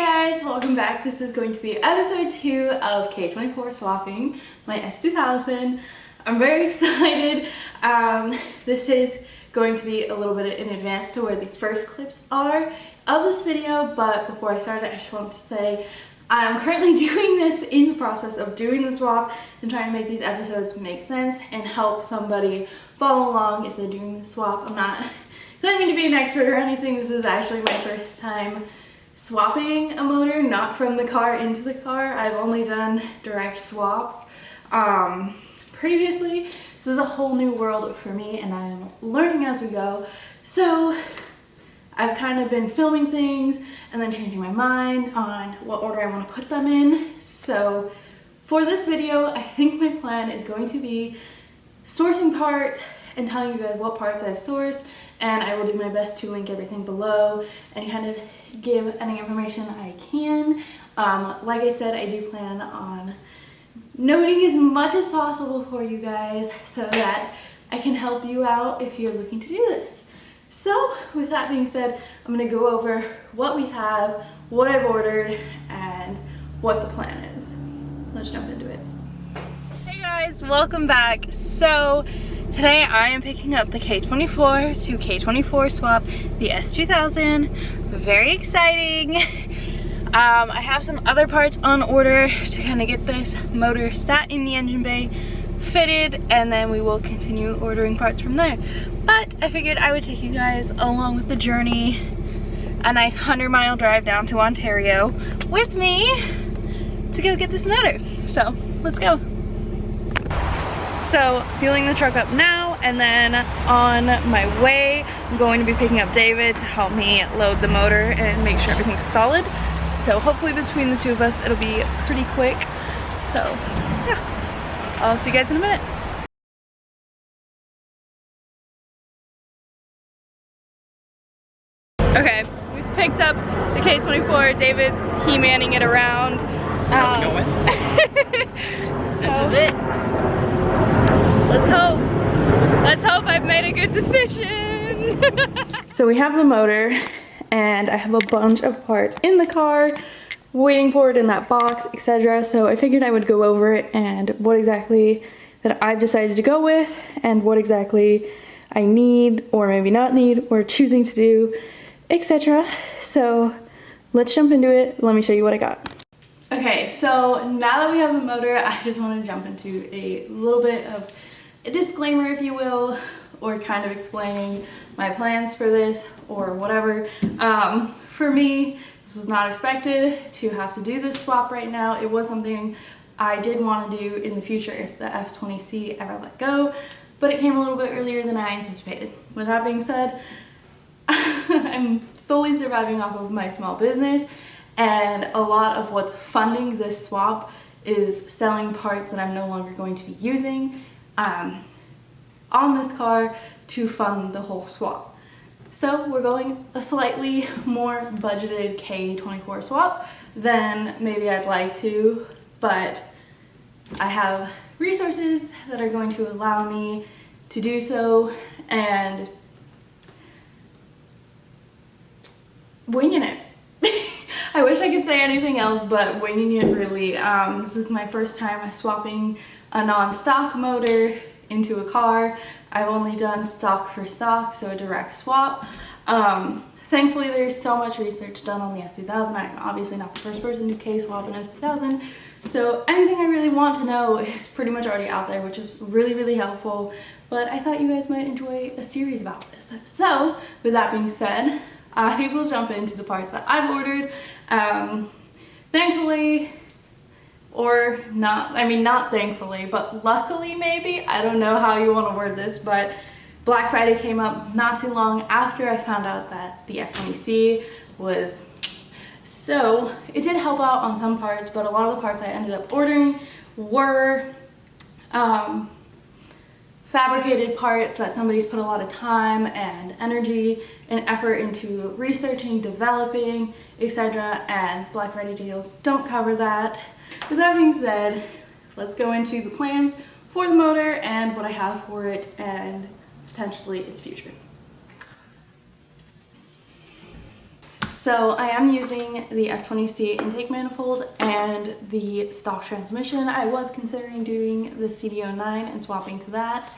guys, welcome back. This is going to be episode 2 of K24 swapping my S2000. I'm very excited. This is going to be a little bit in advance to where these first clips are of this video, but before I start, I just wanted to say I'm currently doing this in the process of doing the swap and trying to make these episodes make sense and help somebody follow along if they're doing the swap. I'm not claiming to be an expert or anything. This is actually my first time swapping a motor, not from the car into the car. I've only done direct swaps previously. This is a whole new world for me and I'm learning as we go. So I've kind of been filming things and then changing my mind on what order I want to put them in. So for this video, I think my plan is going to be sourcing parts and telling you guys what parts I've sourced, and I will do my best to link everything below and kind of give any information I can. Like I said, I do plan on noting as much as possible for you guys so that I can help you out if you're looking to do this. So with that being said, I'm going to go over what we have, what I've ordered, and what the plan is. Let's jump into it. Hey guys, welcome back. So today I am picking up the K24 to K24 swap, the S2000. Very exciting. I have some other parts on order to kind of get this motor sat in the engine bay, fitted, and then we will continue ordering parts from there. But I figured I would take you guys along with the journey, a nice 100-mile drive down to Ontario with me to go get this motor. So let's go. So fueling the truck up now, and then on my way I'm going to be picking up David to help me load the motor and make sure everything's solid. So hopefully between the two of us it'll be pretty quick. So yeah, I'll see you guys in a minute. Okay, we've picked up the K24. David's he-manning it around. How's it going? This is it. Let's hope I've made a good decision. So we have the motor and I have a bunch of parts in the car waiting for it in that box, etc. So I figured I would go over it and what exactly that I've decided to go with and what exactly I need or maybe not need or choosing to do, etc. So let's jump into it. Let me show you what I got. Okay, so now that we have the motor, I just want to jump into a little bit of a disclaimer, if you will, or kind of explaining my plans for this or whatever. For me, this was not expected to have to do this swap right now. It was something I did want to do in the future if the F20C ever let go, but it came a little bit earlier than I anticipated. With that being said, I'm solely surviving off of my small business, and a lot of what's funding this swap is selling parts that I'm no longer going to be using on this car to fund the whole swap. So we're going a slightly more budgeted K24 swap than maybe I'd like to, but I have resources that are going to allow me to do so, and winging it. I wish I could say anything else, but winging it really. This is my first time swapping a non-stock motor into a car. I've only done stock for stock, so a direct swap. Thankfully, there's so much research done on the S2000. I'm obviously not the first person to K-swap an S2000, so anything I really want to know is pretty much already out there, which is really, really helpful. But I thought you guys might enjoy a series about this. So with that being said, I will jump into the parts that I've ordered. Thankfully, or not, I mean not thankfully, but luckily maybe, I don't know how you want to word this, but Black Friday came up not too long after I found out that the F20C was, so it did help out on some parts, but a lot of the parts I ended up ordering were fabricated parts that somebody's put a lot of time and energy and effort into researching, developing, etc. And Black Friday deals don't cover that. With that being said, let's go into the plans for the motor and what I have for it and potentially its future. So I am using the F20C intake manifold and the stock transmission. I was considering doing the CD09 and swapping to that,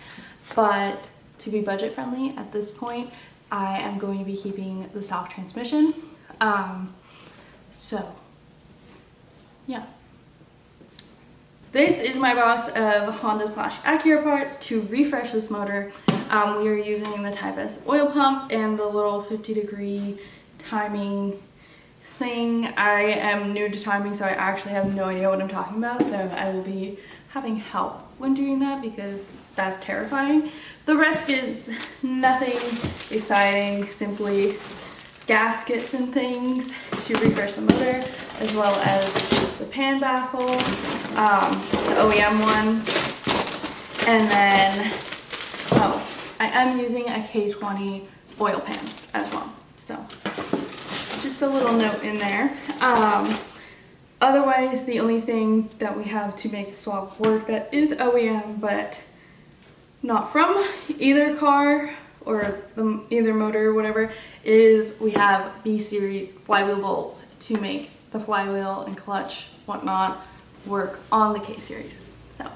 but to be budget friendly at this point, I am going to be keeping the stock transmission. So yeah. This is my box of Honda/Acura parts to refresh this motor. We are using the Type S oil pump and the little 50-degree timing thing. I am new to timing, so I actually have no idea what I'm talking about, so I will be having help when doing that because that's terrifying. The rest is nothing exciting, simply gaskets and things to refresh the motor, as well as the pan baffle, the OEM one, and then, oh, I am using a K20 oil pan as well. So just a little note in there. Otherwise, the only thing that we have to make the swap work that is OEM, but not from either car or either motor or whatever, is we have B-series flywheel bolts to make the flywheel and clutch, whatnot, work on the K-series. So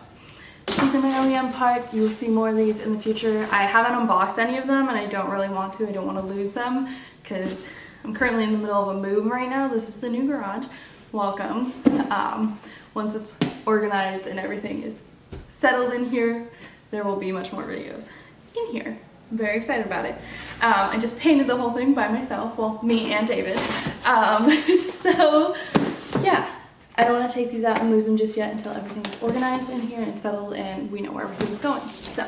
these are my OEM parts. You will see more of these in the future. I haven't unboxed any of them and I don't really want to. I don't want to lose them because I'm currently in the middle of a move right now. This is the new garage. Welcome. Once it's organized and everything is settled in here, there will be much more videos in here. I'm very excited about it. I just painted the whole thing by myself. Well, me and David. So yeah, I don't want to take these out and lose them just yet until everything's organized in here and settled and we know where everything's going. So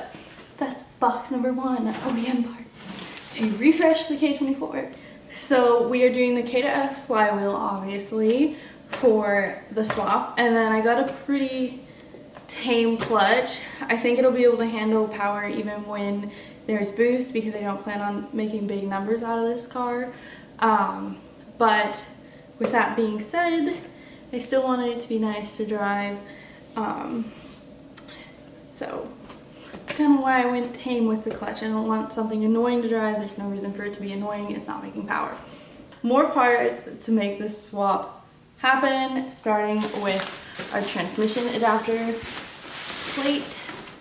that's box number 1, OEM parts to refresh the K24. So we are doing the K to F flywheel, obviously, for the swap. And then I got a pretty tame clutch. I think it'll be able to handle power even when there's boost because I don't plan on making big numbers out of this car. But with that being said, I still wanted it to be nice to drive. So that's kind of why I went tame with the clutch. I don't want something annoying to drive. There's no reason for it to be annoying. It's not making power. More parts to make this swap happen, starting with our transmission adapter plate.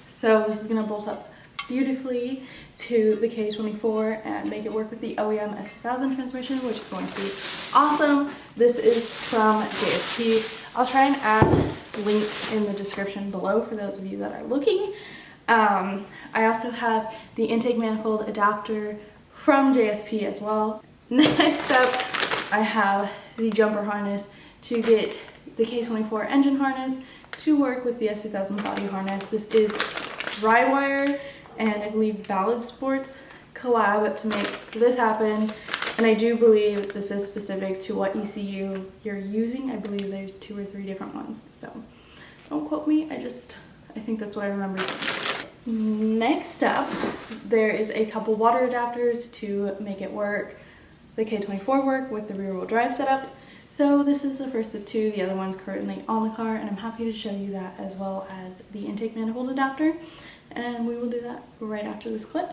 So this is going to bolt up beautifully to the K24 and make it work with the OEM S2000 transmission, which is going to be awesome. This is from JSP. I'll try and add links in the description below for those of you that are looking. I also have the intake manifold adapter from JSP as well. Next up, I have the jumper harness to get the K24 engine harness to work with the S2000 body harness. This is dry wire and I believe Ballad Sports collab to make this happen. And I do believe this is specific to what ECU you're using. I believe there's 2 or 3 different ones. So don't quote me, I think that's what I remember saying. Next up, there is a couple water adapters to make it work, the K24 work with the rear wheel drive setup. So this is the first of 2, the other one's currently on the car, and I'm happy to show you that as well as the intake manifold adapter. And we will do that right after this clip.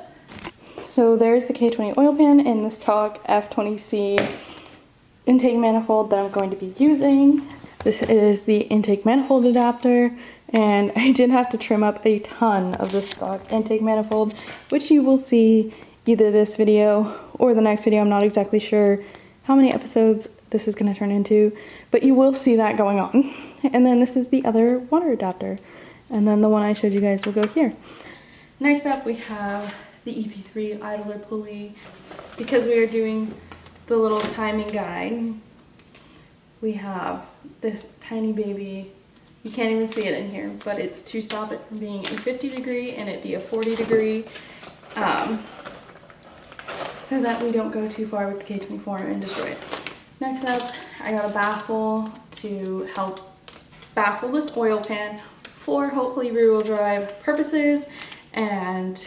So there's the K20 oil pan in this stock F20C intake manifold that I'm going to be using. This is the intake manifold adapter, and I did have to trim up a ton of the stock intake manifold, which you will see either this video or the next video. I'm not exactly sure how many episodes this is going to turn into, but you will see that going on. And then this is the other water adapter, and then the one I showed you guys will go here. Next up, we have the Ep3 Idler Pulley. Because we are doing the little timing guide, we have this tiny baby. You can't even see it in here, but it's to stop it from being a 50-degree and it be a 40-degree, so that we don't go too far with the K24 and destroy it. Next up, I got a baffle to help baffle this oil pan for hopefully rear-wheel drive purposes, and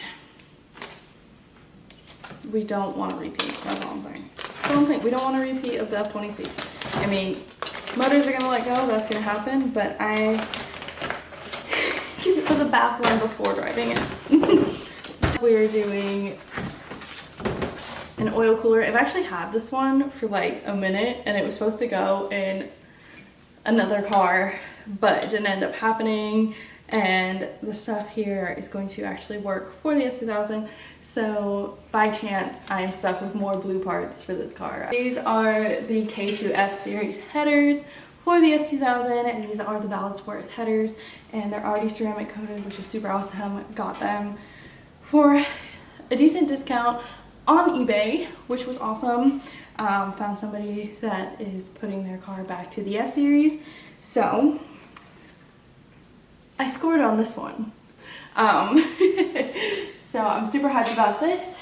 we don't want to repeat. That's all I'm saying. That's all I'm saying. We don't want to repeat of the F20C. I mean, motors are going to let go, that's going to happen, but I keep it for the baffle before driving it. So we're doing an oil cooler. I've actually had this one for like a minute, and it was supposed to go in another car, but it didn't end up happening. And the stuff here is going to actually work for the S2000. So by chance, I'm stuck with more blue parts for this car. These are the K2 F series headers for the S2000, and these are the Ballad Sport headers, and they're already ceramic coated, which is super awesome. Got them for a decent discount on eBay, which was awesome. Found somebody that is putting their car back to the F series, so I scored on this one. So I'm super happy about this,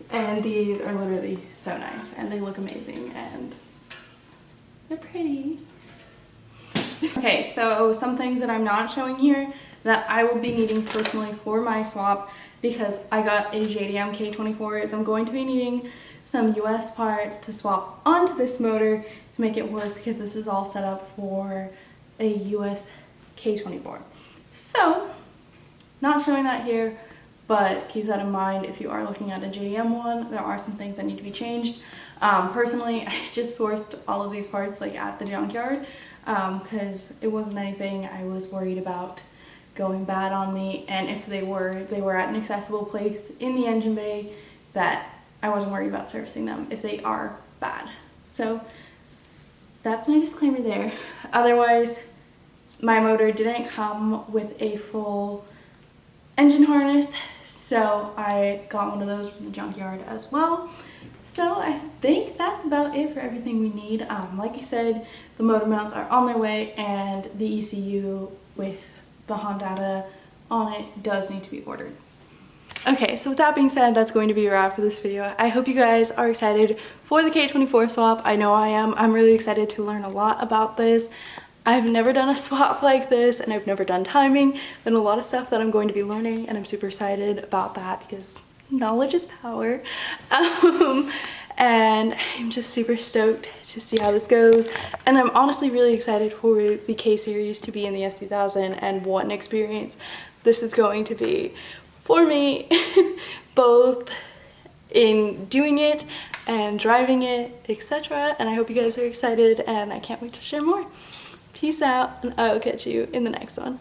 and these are literally so nice, and they look amazing, and they're pretty. Okay, so some things that I'm not showing here that I will be needing personally for my swap, because I got a JDM K24, is I'm going to be needing some US parts to swap onto this motor to make it work, because this is all set up for a US K24. So, not showing that here, but keep that in mind if you are looking at a JDM one. There are some things that need to be changed. Personally, I just sourced all of these parts like at the junkyard, because it wasn't anything I was worried about going bad on me, and if they were at an accessible place in the engine bay that I wasn't worried about servicing them if they are bad. So that's my disclaimer there. Otherwise, my motor didn't come with a full engine harness, so I got one of those from the junkyard as well. So I think that's about it for everything we need. Like I said, the motor mounts are on their way, and the ECU with the Honda on it does need to be ordered. Okay, so with that being said, that's going to be a wrap for this video. I hope you guys are excited for the K24 swap. I know I am. I'm really excited to learn a lot about this. I've never done a swap like this, and I've never done timing, and a lot of stuff that I'm going to be learning, and I'm super excited about that because knowledge is power. And I'm just super stoked to see how this goes, and I'm honestly really excited for the K series to be in the S2000 and what an experience this is going to be for me, both in doing it and driving it, etc. And I hope you guys are excited, and I can't wait to share more. Peace out, and I will catch you in the next one.